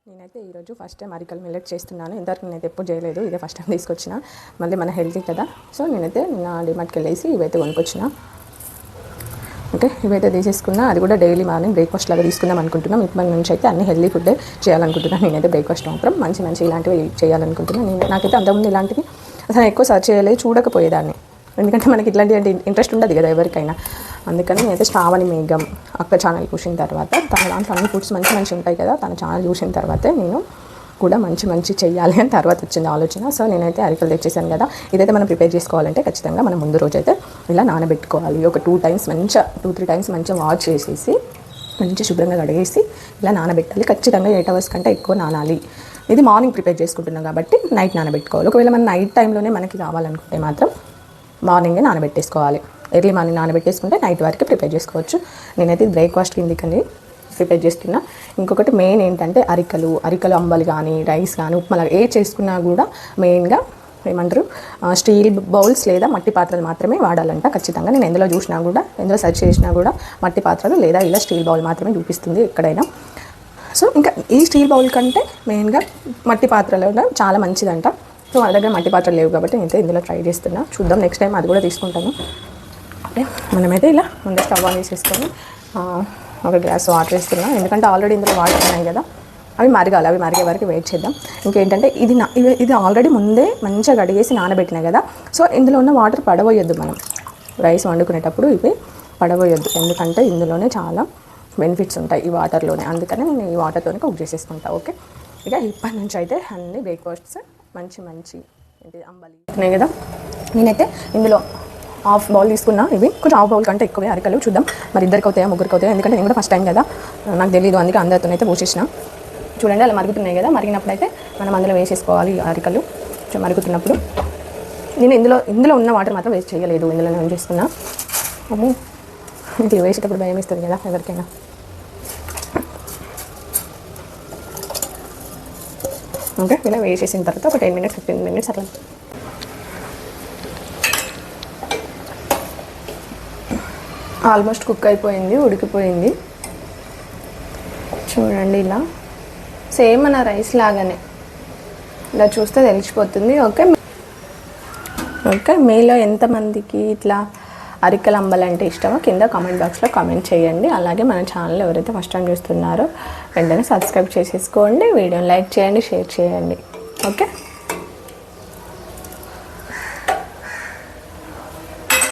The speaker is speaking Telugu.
నేనైతే ఈరోజు ఫస్ట్ టైం అరికల్ మిల్లెట్ చేస్తున్నాను. ఇంతవరకు నేనైతే ఎప్పుడు చేయలేదు. ఇదే ఫస్ట్ టైం తీసుకొచ్చిన. మళ్ళీ మన హెల్తీ కదా, సో నేనైతే నా డిమార్ట్కి వెళ్ళేసి ఇవైతే కొనుక్కొచ్చిన. ఓకే, ఇవైతే తీసేసుకున్నా. అది కూడా డైలీ మార్నింగ్ బ్రేక్ఫాస్ట్ లాగా తీసుకుందాం అనుకుంటున్నాం. ఇప్పటి నుంచి అయితే అన్ని హెల్తీ ఫుడ్ చేయాలనుకుంటున్నాను. నేనైతే బ్రేక్ఫాస్ట్ మాత్రం మంచి ఇలాంటివి చేయాలనుకుంటున్నాను. నాకైతే అంతకుముందు ఇలాంటివి అసలు ఎక్కువ సర్చ్ చేయలేదు, చూడకపోయేదాన్ని. ఎందుకంటే మనకి ఇట్లాంటి ఇంట్రెస్ట్ ఉండదు కదా ఎవరికైనా. అందుకని నేనైతే శ్రావణి మేఘం అక్క ఛానల్ చూసిన తర్వాత, తన దాంట్లో అన్ని ఫుడ్స్ మంచి ఉంటాయి కదా, తన ఛానల్ చూసిన తర్వాతే నేను కూడా మంచి చెయ్యాలి అని తర్వాత వచ్చింది ఆలోచన. సో నేనైతే అరికలు తెచ్చేసాను కదా. ఇదైతే మనం ప్రిపేర్ చేసుకోవాలంటే ఖచ్చితంగా మనం ముందు రోజు అయితే ఇలా నానబెట్టుకోవాలి. ఒక 2-3 టైమ్స్ మంచిగా వాష్ చేసేసి మంచిగా శుభ్రంగా కడిగేసి ఇలా నానబెట్టాలి. ఖచ్చితంగా 8 hours కంటే ఎక్కువ నానాలి. ఇది మార్నింగ్ ప్రిపేర్ చేసుకుంటున్నాం కాబట్టి నైట్ నానబెట్టుకోవాలి. ఒకవేళ మన నైట్ టైంలోనే మనకి కావాలనుకుంటే మాత్రం మార్నింగే నానబెట్టేసుకోవాలి. ఎర్లీ మార్నింగ్ నానబెట్టేసుకుంటే నైట్ వరకు ప్రిపేర్ చేసుకోవచ్చు. నేనైతే బ్రేక్ఫాస్ట్ కిందకని ప్రిపేర్ చేస్తున్నా. ఇంకొకటి మెయిన్ ఏంటంటే అరికలు అంబలు కానీ రైస్ కానీ ఉప్మా ఏది చేసుకున్నా కూడా మెయిన్గా ఏమంటారు స్టీల్ బౌల్స్ లేదా మట్టి పాత్రలు మాత్రమే వాడాలంట ఖచ్చితంగా. నేను ఎందులో చూసినా కూడా, ఎందులో సెర్చ్ చేసినా కూడా మట్టి పాత్రలు లేదా ఇలా స్టీల్ బౌల్ మాత్రమే చూపిస్తుంది ఎక్కడైనా. సో ఇంకా ఈ స్టీల్ బౌల్ కంటే మెయిన్గా మట్టి పాత్రలు చాలా మంచిదంట. సో మన దగ్గర మట్టి పాత్రలు లేవు కాబట్టి నేనైతే ఇందులో ట్రై చేస్తున్నా. చూద్దాం, నెక్స్ట్ టైం అది కూడా తీసుకుంటాను. ఓకే, మనమైతే ఇలా ముందే స్టవ్ ఆన్ చేసేసుకొని ఒక గ్లాస్ వాటర్ వేస్తున్నాం. ఎందుకంటే ఆల్రెడీ ఇందులో వాటర్ ఉన్నాయి కదా, అవి మరగాలి. అవి మరిగే వరకు వెయిట్ చేద్దాం. ఇంకేంటంటే ఇది ఆల్రెడీ ముందే మంచిగా కడిగేసి నానబెట్టినాయి కదా, సో ఇందులో ఉన్న వాటర్ పడవేయొద్దు. మనం రైస్ వండుకునేటప్పుడు ఇవి పడవేయొద్దు, ఎందుకంటే ఇందులోనే చాలా బెనిఫిట్స్ ఉంటాయి ఈ వాటర్లోనే. అందుకని నేను ఈ వాటర్తోనే కుక్ చేసేసుకుంటా. ఓకే, ఇక ఇప్పటి నుంచి అయితే అన్ని బ్రేక్ఫాస్ట్స్ మంచి ఏంటి అంబలి ఉన్నాయి కదా. నేనైతే ఇందులో హాఫ్ బౌల్ తీసుకున్నా. ఇవి కొంచెం హాఫ్ బౌల్ కంటే ఎక్కువే అరికలు. చూద్దాం మరి ఇద్దరికి అవుతాయా ముగ్గురికి అవుతాయా, ఎందుకంటే నేను కూడా ఫస్ట్ టైం కదా, నాకు తెలియదు. అందుకే అందరితోనైతే పోసేసిన. చూడండి అలా మరుగుతున్నాయి కదా, మరిగినప్పుడు అయితే మనం అందులో వేసేసుకోవాలి అరికలు. కొంచెం మరుగుతున్నప్పుడు నేను ఇందులో ఉన్న వాటర్ మాత్రం వేస్ట్ చేయలేదు, ఇందులో నేను చేసుకున్నా. అమ్మో, ఇది వేసేటప్పుడు భయం వేస్తుంది కదా ఎవరికైనా. ఓకే, ఇలా వేసేసిన తర్వాత ఒక 10-15 minutes అట్లా ఆల్మోస్ట్ కుక్ అయిపోయింది, ఉడికిపోయింది. చూడండి ఇలా సేమ్ మన రైస్ లాగానే ఇలా చూస్తే తెలిసిపోతుంది. ఓకే, మీలో ఎంతమందికి ఇట్లా అరికల అంబలు అంటే ఇష్టమో కింద కామెంట్ బాక్స్లో కామెంట్ చేయండి. అలాగే మన ఛానల్ ఎవరైతే ఫస్ట్ టైం చూస్తున్నారో వెంటనే సబ్స్క్రైబ్ చేసేసుకోండి, వీడియోని లైక్ చేయండి, షేర్ చేయండి. ఓకే.